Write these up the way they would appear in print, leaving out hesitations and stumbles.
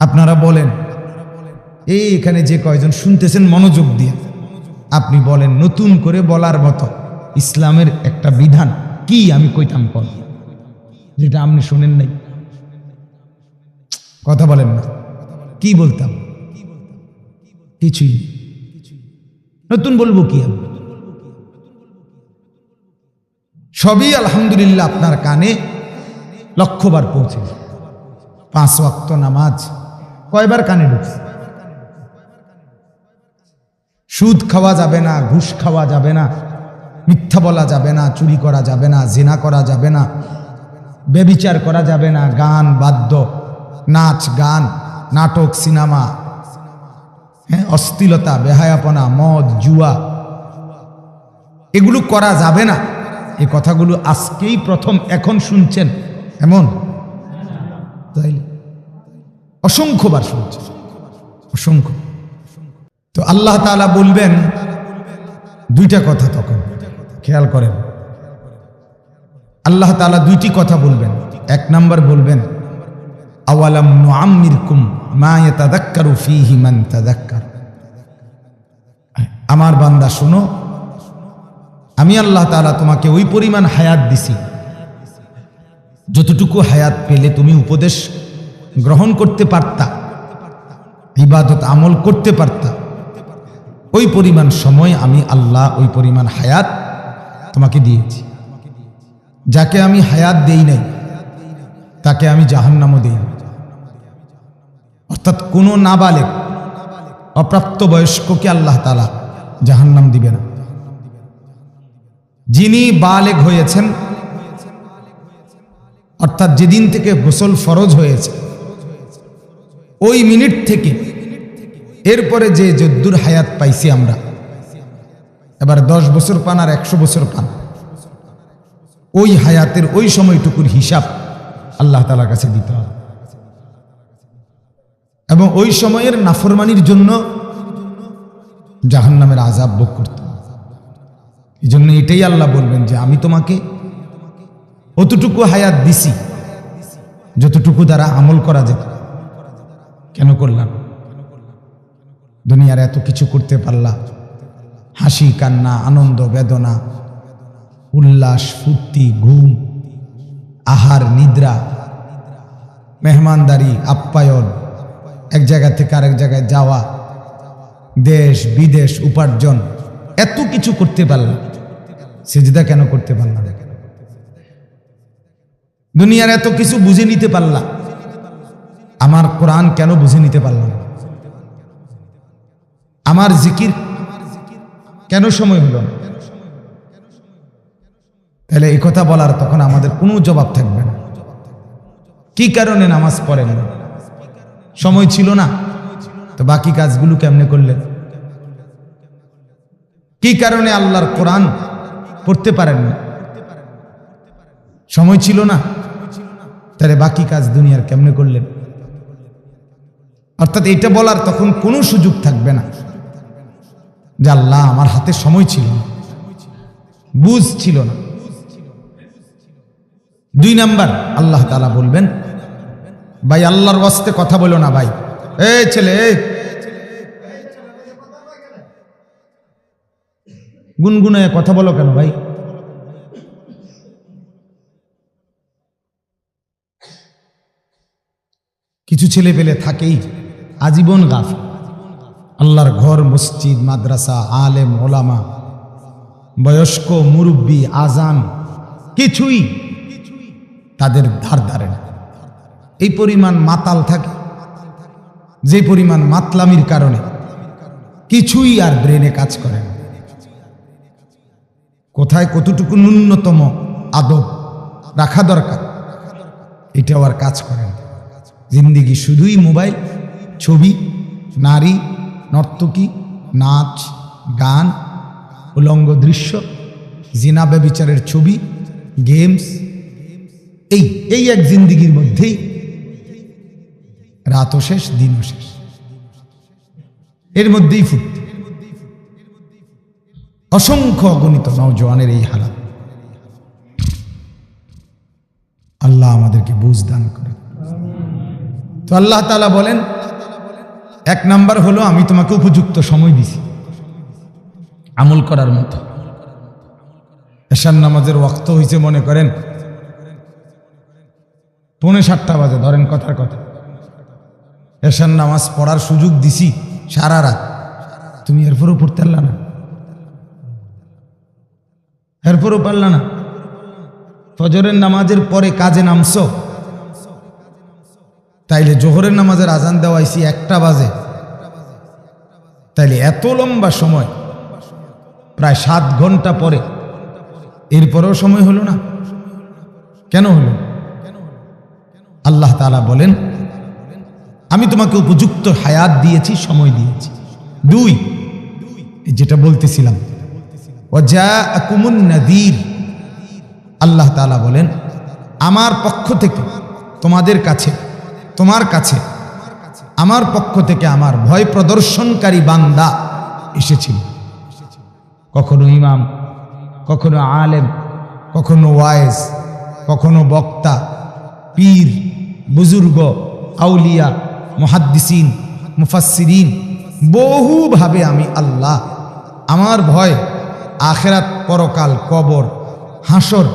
আপনারা বলেন, এখানে যে কয়জন শুনতেছেন মনোযোগ দিয়ে আপনি বলেন, নতুন করে বলার মতো ইসলামের একটা বিধান কি আমি কইতাম কোন, যেটা আপনি শুনেন নাই? কথা বলেন না, কি বলতাম? কিছুই নতুন বলবো কি আমি? সবই আলহামদুলিল্লাহ আপনার কানে লক্ষবার পৌঁছে। 5 ওয়াক্ত নামাজ কয়বার কানে ঢুকছে? সুদ খাওয়া যাবে না, ঘুষ খাওয়া যাবে না, মিথ্যা বলা যাবে না, চুরি করা যাবে না, জিনা করা যাবে না, ব্যভিচার করা যাবে না, গান বাদ্য, নাচ গান, নাটক, সিনেমা, অশ্লীলতা, বেহায়াপনা, মদ, জুয়া, এগুলো করা যাবে না। এই কথাগুলো আজকেই প্রথম এখন শুনছেন এমন? তাইলে অসংখ্যবার শুনছেন, অসংখ্য। তো আল্লাহ তাআলা বলবেন দুইটা কথা, তখন খেয়াল করেন, আল্লাহ তাআলা দুইটি কথা বলবেন। 1 নাম্বার বলবেন, আওয়ালাম নুআম্মিরকুম মা ইয়াতাযাক্কারু ফীহি মান তাযাক্কার। আমার বান্দা শোনো, আমি আল্লাহ তাআলা তোমাকে ওই পরিমাণ হায়াত দিছি যতটুকু হায়াত পেলে তুমি উপদেশ গ্রহণ করতে পারতা, ইবাদত আমল করতে পারতা, ওই পরিমাণ সময় আমি আল্লাহ ওই পরিমাণ হায়াত তোমাকে দিয়েছি। যাকে আমি হায়াত দেই নাই তাকে আমি জাহান্নামও দেই না। অর্থাৎ কোনো নাবালেগ, অপ্রাপ্তবয়স্ককে আল্লাহ তাআলা জাহান্নাম দিবে না। যিনি বালেগ হয়েছেন, অর্থাৎ যেদিন থেকে গোসল ফরজ হয়েছে ওই মিনিট থেকে এরপরে যে যদ্দুর হায়াত পাইছি আমরা, এবার 10 বছর পান আর 100 বছর পান, ওই হায়াতের ওই সময়টুকুর হিসাব আল্লাহ তাআলার কাছে দিতে হবে। এবং ওই সময়ের নাফরমানির জন্য জাহান্নামের আযাব ভোগ করতে হবে। এই জন্য এটাই আল্লাহ বলবেন যে আমি তোমাকে অতটুকু হায়াত দিছি যতটুকু দ্বারা আমল করা যেত। কেন করলাম? দুনিয়ার এত কিছু করতে পারলা, হাসি কান্না, আনন্দ বেদনা, উল্লাস ফুর্তি, ঘুম, আহার নিদ্রা, মেহমানদারি, আপ্যায়ন, এক জায়গা থেকে আরেক জায়গায় যাওয়া, দেশ বিদেশ, উপার্জন, এত কিছু করতে পারলাম, সিজদা কেন করতে পারলাম? দুনিয়ার এত কিছু বুঝে নিতে পারলাম, আমার কোরআন কেন বুঝে নিতে পারলাম? আমার জিকির কেন সময় হলো না? তাহলে এই কথা বলার তখন আমাদের কোনো জবাব থাকবে না। কি কারণে নামাজ পড়েন না? সময় ছিল না, তো বাকি কাজগুলো কেমনে করলেন? কি কারণে আল্লাহর কোরআন পড়তে পারেন না? সময় ছিল না, তাহলে বাকি কাজ দুনিয়ার কেমনে করলেন? অর্থাৎ এটা বলার তখন কোনো সুযোগ থাকবে না যে আল্লাহ আমার হাতে সময় ছিল না, বুঝ ছিল না। 2 নাম্বার আল্লাহ তাআলা বলবেন, ভাই আল্লাহর ওয়াস্তে কথা বলো না ভাই, এই ছেলে গুনগুনায় কথা বলো কেন ভাই? কিছু ছেলে পেলে থাকেই আজীবন গাফিল। আল্লাহর ঘর, মসজিদ, মাদ্রাসা, আলেম ওলামা, বয়স্ক মুরব্বী, আজান, কিছুই তাদের ধার ধারে না। এই পরিমাণ মাতাল থাকে, যে পরিমাণ মাতলামির কারণে কিছুই আর ব্রেনে কাজ করে না। কোথায় কতটুকু ন্যূনতম আদব রাখা দরকার এটাও আর কাজ করে না। জিন্দিগি শুধুই মোবাইল, ছবি, নারী, নর্তকী, নাচ গান, উলঙ্গ দৃশ্য, জিনা ব্যভিচারের ছবি, গেমস, এই এক জিন্দিগির মধ্যেই রাতও শেষ, দিনও শেষ, এর মধ্যেই ফুটতে। অসংখ্য অগণিত নওজওয়ানের এই হালাত। আল্লাহ আমাদেরকে বুঝ দান করে। তো আল্লাহ তাআলা বলেন, এক নাম্বার হলো আমি তোমাকে উপযুক্ত সময় দিছি আমল করার মতো। এশার নামাজের ওয়াক্ত হয়েছে মনে করেন 6:45 বাজে, ধরেন কথার কথা। এশার নামাজ পড়ার সুযোগ দিছি সারা রাত, তুমি এরপরও পড়তে পারলা না, এরপরও পারলা না। ফজরের নামাজের পরে কাজে নামছো, তাইলে জোহরের নামাজের আজান দেওয়াইছি 1টা বাজে, তাইলে এত লম্বা সময়, প্রায় 7 ঘন্টা পরে, এরপরেও সময় হলো না। কেন হলো? আল্লাহ তাআলা বলেন, আমি তোমাকে উপযুক্ত হায়াত দিয়েছি, সময় দিয়েছি। 2, যেটা বলতেছিলাম, ওয়াজাআকুমুন নাযীর, আল্লাহ তাআলা বলেন আমার পক্ষ থেকে তোমাদের কাছে, তোমার কাছে আমার পক্ষ থেকে আমার ভয় প্রদর্শনকারী বান্দা এসেছিল। কখনো ইমাম, কখনো আলেম, কখনো ওয়াইজ, কখনো বক্তা, পীর, বুজুর্গ, আউলিয়া, মুহাদ্দিসিন, মুফাসসিরিন, বহুভাবে আমি আল্লাহ আমার ভয়, আখিরাত, পরকাল, কবর, হাসর,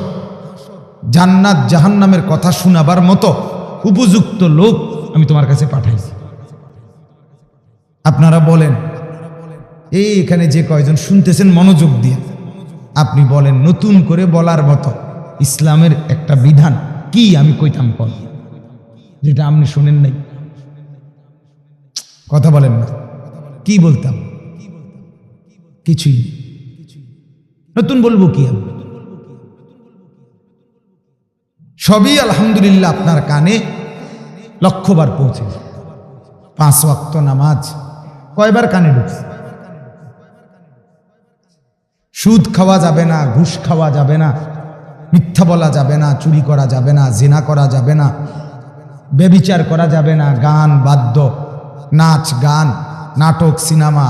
জান্নাত জাহান্নামের কথা শোনাবার মতো উপযুক্ত লোক আমি তোমার কাছে পাঠাইছি। আপনারা বলেন, এই এখানে যে কয়জন শুনতেছেন মনোযোগ দিয়ে, আপনি বলেন নতুন করে বলার মতো ইসলামের একটা বিধান কি আমি কইতাম কর, যেটা আপনি শোনেন নাই? কথা বলেন না, কি বলতাম? কিছুই নতুন বলবো কি? আমি সবই আলহামদুলিল্লাহ আপনার কানে লক্ষবার পৌঁছে। 5 ওয়াক্ত নামাজ কয়বার কানে ঢুকছে? সুদ খাওয়া যাবে না, ঘুষ খাওয়া যাবে না, মিথ্যা বলা যাবে না, চুরি করা যাবে না, জিনা করা যাবে না, ব্যভিচার করা যাবে না, গান বাদ্য, নাচ গান, নাটক, সিনেমা,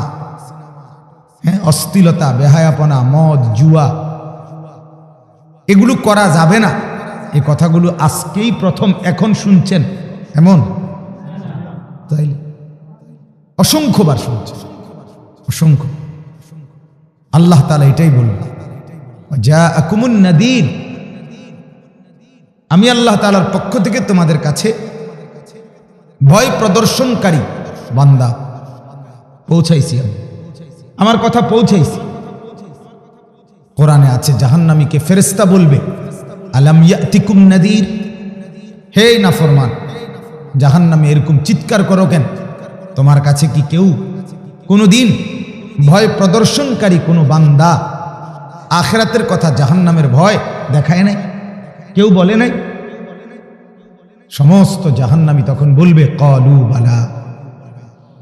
অশ্লীলতা, বেহায়াপনা, মদ, জুয়া, এগুলো করা যাবে না। এই কথাগুলো আজকেই প্রথম এখন শুনছেন এমন? তাইলে অসংখ্যবার শুনছেন, অসংখ্য। আল্লাহ তাআলা এটাই বললেন, জাআকুমুন নাযীর, আমি আল্লাহ তাআলার পক্ষ থেকে তোমাদের কাছে ভয় প্রদর্শনকারী বান্দা পৌঁছাইছি। আমি আমার কথা পৌঁছাইছি। কোরআনে আছে জাহান্নামীকে ফেরেশতা বলবে, আলাম ইয়াতিকুম নাযীর, হে নাফরমান জাহান্নামী এরকম চিৎকার করো কেন? তোমার কাছে কি কেউ কোনোদিন ভয় প্রদর্শনকারী কোনো বান্দা আখিরাতের কথা, জাহান্নামের ভয় দেখায় নাই? কেউ বলে নাই? সমস্ত জাহান্নামী তখন বলবে, ক্বালু বালা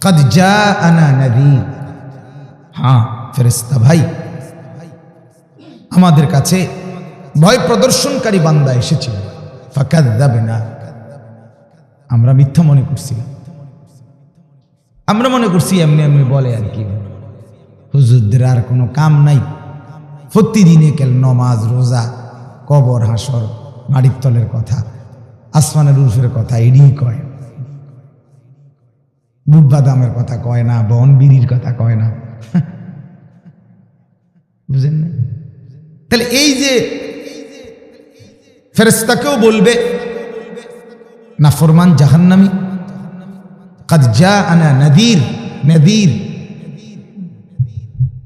কাদ জাআনা নাযীর, হ্যাঁ ফেরেশতা ভাই আমাদের কাছে ভয় প্রদর্শনকারী বান্দা এসেছিল। ফাকাযযাবনা, আমরা মিথ্যা মনে করছিলাম, আমরা মনে করছি এমনি এমনি বলে আর কি, হুজুরদের আর কোনো কাম নাই, প্রতিদিনে কেল নমাজ, রোজা, কবর, হাসর, মাটির তলের কথা, আসমানের উরফের কথা এডি কয়, বুট বাদামের কথা কয় না, বন বিড়ির কথা কয় না। বুঝেন না? তাহলে এই যে ফেরেশতাকেও বলবে নাফরমান জাহান্নামী, কাদ জাআনা নাযীর, নাযীর।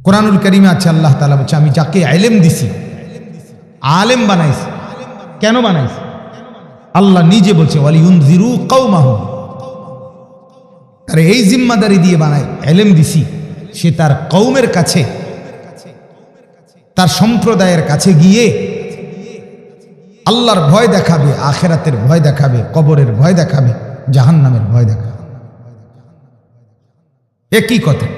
কোরআনুল কারীমে আছে আল্লাহ তাআলা বলছে, আমি যাকে ইলম দিছি, আলেম বানাইছি। কেন বানাইছি? আল্লাহ নিজে বলছে, ওয়ালিউনযিরু কওমাহুম, তার এই জিম্মাদারি দিয়ে বানাই, ইলম দিছি, সে তার কওমের কাছে, তার সম্প্রদায়ের কাছে গিয়ে আল্লাহর ভয় দেখাবে, আখিরাতের ভয় দেখাবে, কবরের ভয় দেখাবে, জাহান্নামের ভয় দেখাবে। একই কথা।